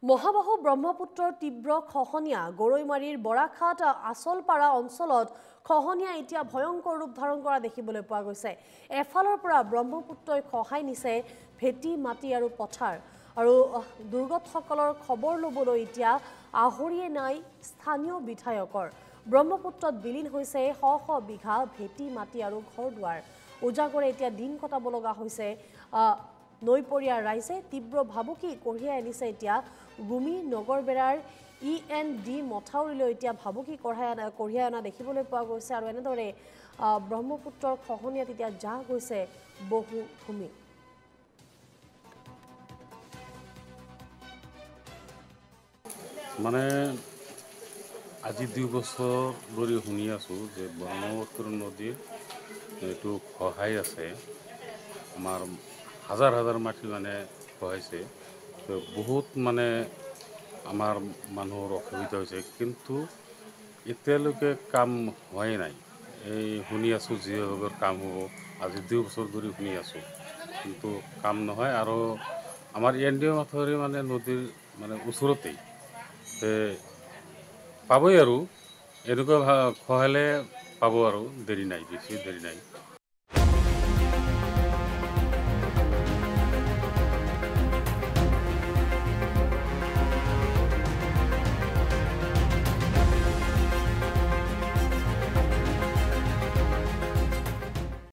মহাবাহু ব্ৰহ্মপুত্ৰৰ তীব্ৰ খহনীয়া গৰৈমাৰীৰ বৰাঘাট আচলপাৰা অঞ্চলত খহনীয়া এতিয়া ভয়ংকৰ ৰূপ ধাৰণ কৰা দেখিবলৈ পোৱা গৈছে। এফালৰ পৰা ব্ৰহ্মপুত্ৰই খহাই নিছে ভেটি মাটি আৰু পথাৰ আৰু দুৰ্গতসকলৰ খবৰ ল'বলৈ এতিয়া আহৰিয়ে নাই স্থানীয় বিধায়কৰ। ব্ৰহ্মপুত্ৰত বিলীন হৈছে শ শ বিঘা ভেটি মাটি আৰু ঘৰ-দুৱাৰ। উজাগৰে এতিয়া দিন কটাব লগা হৈছে নৈপৰীয়া ৰাইজে। তীব্ৰ ভাবুকি কঢ়িয়াই আনিছে এতিয়া গুমি নগৰবেৰাৰ END মথাউৰিলৈ এতিয়া ভাবুকি কঢ়িয়াই অনা দেখিবলৈ পোৱা গৈছে আৰু এনেদৰে ব্ৰহ্মপুত্ৰৰ খহনীয়াত এতিয়া জাহ গৈছে বহু ভূমি। মানে আজি 2 বছৰ ধৰি শুনি আছোঁ যে ব্ৰহ্মপুত্ৰ নদীৰ এইটো খহাই আছে। আমাৰ হাজাৰ হাজাৰ মাটি মানে খহাইছে। বহুত মানে আমাৰ মানুহৰ অসুবিধা হৈছে, কিন্তু এতিয়ালৈকে কাম হোৱাই নাই। এই শুনি আছোঁ যিভাৱে কাম হ'ব, আজি 2 বছৰ ধৰি শুনি আছোঁ, কিন্তু কাম নহয়। আৰু আমাৰ END মথাউৰি মানে নদীৰ মানে ওচৰতেই পাবই আৰু এনেকুৱা খহালে পাব আৰু দেৰি নাই, বেছি দেৰি নাই।